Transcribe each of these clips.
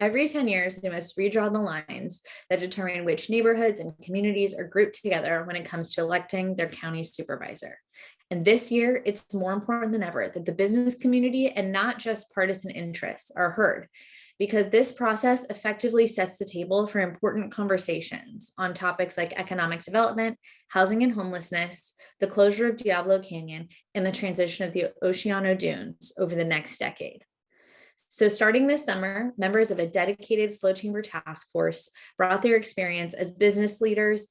Every 10 years, we must redraw the lines that determine which neighborhoods and communities are grouped together when it comes to electing their county supervisor. And this year, it's more important than ever that the business community and not just partisan interests are heard, because this process effectively sets the table for important conversations on topics like economic development, housing and homelessness, the closure of Diablo Canyon, and the transition of the Oceano Dunes over the next decade. So starting this summer, members of a dedicated SLO Chamber task force brought their experience as business leaders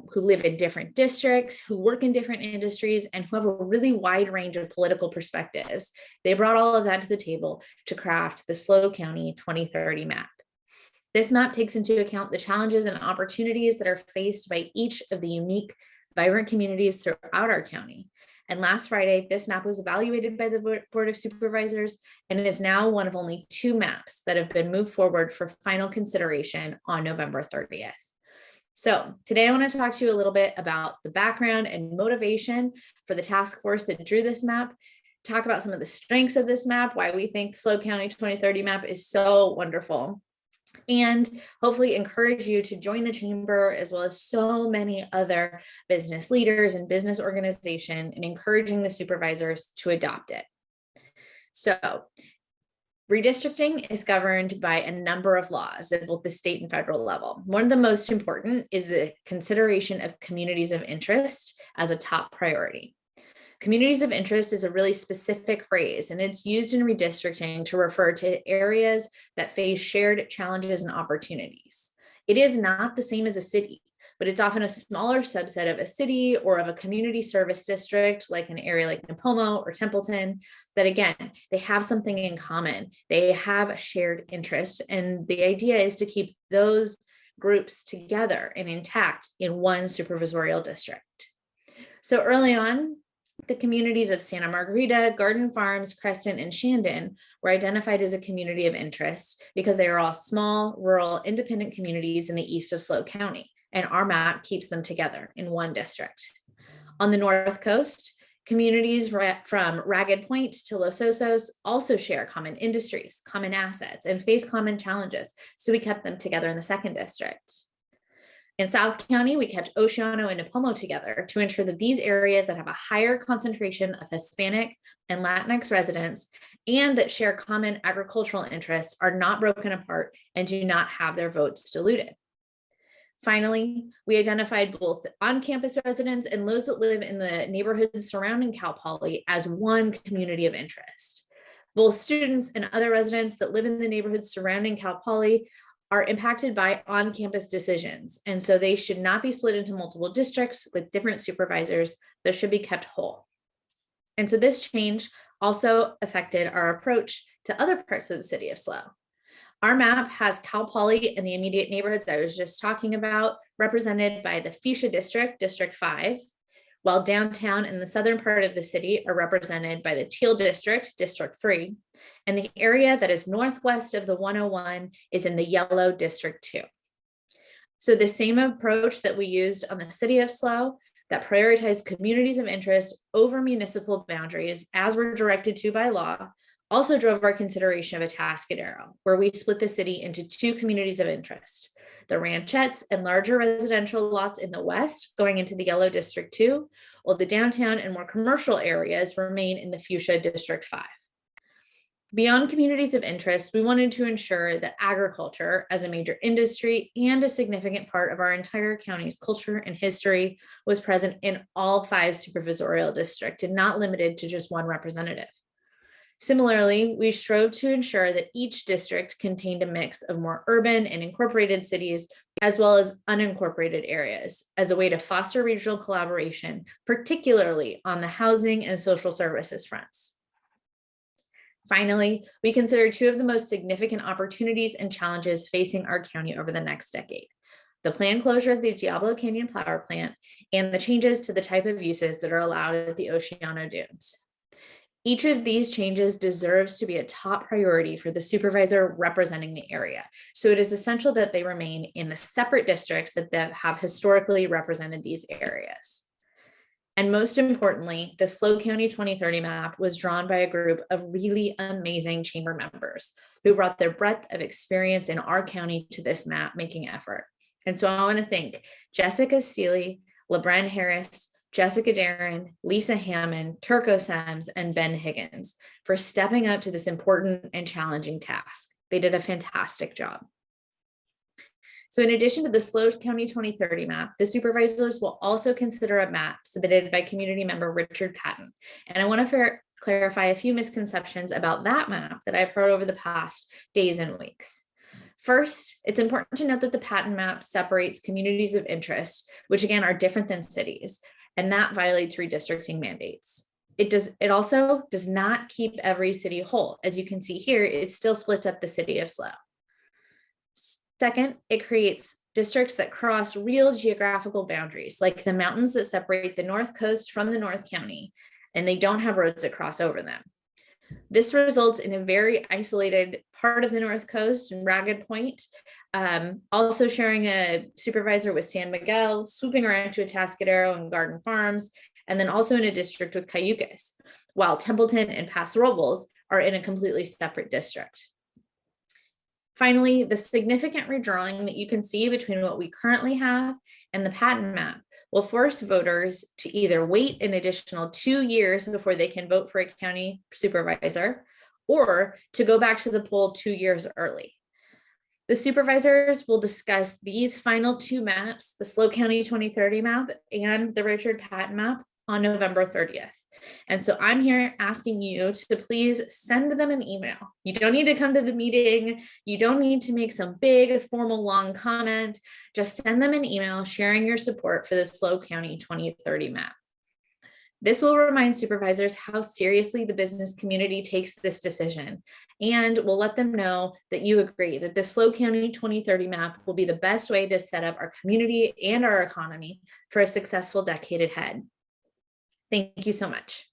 who live in different districts, who work in different industries, and who have a really wide range of political perspectives. They brought all of that to the table to craft the SLO County 2030 map. This map takes into account the challenges and opportunities that are faced by each of the unique, vibrant communities throughout our county. And last Friday, this map was evaluated by the Board of Supervisors, and it is now one of only 2 maps that have been moved forward for final consideration on November 30th. So today I want to talk to you a little bit about the background and motivation for the task force that drew this map, talk about some of the strengths of this map, why we think SLO County 2030 map is so wonderful, and hopefully encourage you to join the chamber as well as so many other business leaders and business organizations in encouraging the supervisors to adopt it. So redistricting is governed by a number of laws at both the state and federal level. One of the most important is the consideration of communities of interest as a top priority. Communities of interest is a really specific phrase, and it's used in redistricting to refer to areas that face shared challenges and opportunities. It is not the same as a city, but it's often a smaller subset of a city or of a community service district, like an area like Napomo or Templeton, that again, they have something in common. They have a shared interest, and the idea is to keep those groups together and intact in one supervisorial district. So early on, the communities of Santa Margarita, Garden Farms, Creston, and Shandon were identified as a community of interest because they are all small, rural, independent communities in the east of SLO County, and our map keeps them together in one district. On the North Coast, communities from Ragged Point to Los Osos also share common industries, common assets, and face common challenges, so we kept them together in the second district. In South County, we kept Oceano and Napomo together to ensure that these areas that have a higher concentration of Hispanic and Latinx residents and that share common agricultural interests are not broken apart and do not have their votes diluted. Finally, we identified both on-campus residents and those that live in the neighborhoods surrounding Cal Poly as one community of interest. Both students and other residents that live in the neighborhoods surrounding Cal Poly are impacted by on-campus decisions, and so they should not be split into multiple districts with different supervisors, but should be kept whole. And so this change also affected our approach to other parts of the city of SLO. Our map has Cal Poly and the immediate neighborhoods that I was just talking about represented by the Fuchsia District, District 5, while downtown and the southern part of the city are represented by the Teal District, District 3, and the area that is northwest of the 101 is in the yellow District 2. So the same approach that we used on the city of SLO that prioritized communities of interest over municipal boundaries as we're directed to by law also drove our consideration of a Atascadero, where we split the city into 2 communities of interest. The ranchettes and larger residential lots in the west going into the yellow District 2, while the downtown and more commercial areas remain in the Fuchsia District 5. Beyond communities of interest, we wanted to ensure that agriculture as a major industry and a significant part of our entire county's culture and history was present in all 5 supervisorial districts and not limited to just one representative. Similarly, we strove to ensure that each district contained a mix of more urban and incorporated cities, as well as unincorporated areas, as a way to foster regional collaboration, particularly on the housing and social services fronts. Finally, we consider 2 of the most significant opportunities and challenges facing our county over the next decade: the planned closure of the Diablo Canyon power plant and the changes to the type of uses that are allowed at the Oceano Dunes. Each of these changes deserves to be a top priority for the supervisor representing the area. So it is essential that they remain in the separate districts that have historically represented these areas. And most importantly, the SLO County 2030 map was drawn by a group of really amazing chamber members who brought their breadth of experience in our county to this map making effort. And so I want to thank Jessica Steele, LeBren Harris, Jessica Darren, Lisa Hammond, Turco Sams, and Ben Higgins for stepping up to this important and challenging task. They did a fantastic job. So in addition to the SLO County 2030 map, the supervisors will also consider a map submitted by community member Richard Patton. And I want to clarify a few misconceptions about that map that I've heard over the past days and weeks. First, it's important to note that the Patton map separates communities of interest, which again are different than cities, and that violates redistricting mandates. It also does not keep every city whole. As you can see here, it still splits up the city of SLO. Second, it creates districts that cross real geographical boundaries, like the mountains that separate the North Coast from the North County, and they don't have roads that cross over them. This results in a very isolated part of the North Coast and Ragged Point, also sharing a supervisor with San Miguel, swooping around to Atascadero and Garden Farms, and then also in a district with Cayucas, while Templeton and Paso Robles are in a completely separate district. Finally, the significant redrawing that you can see between what we currently have and the Patton map will force voters to either wait an additional 2 years before they can vote for a county supervisor, or to go back to the poll 2 years early. The supervisors will discuss these final 2 maps, the SLO County 2030 map and the Richard Patton map, on November 30th. And so I'm here asking you to please send them an email. You don't need to come to the meeting. You don't need to make some big formal long comment. Just send them an email sharing your support for the SLO County 2030 map. This will remind supervisors how seriously the business community takes this decision, and will let them know that you agree that the SLO County 2030 map will be the best way to set up our community and our economy for a successful decade ahead. Thank you so much.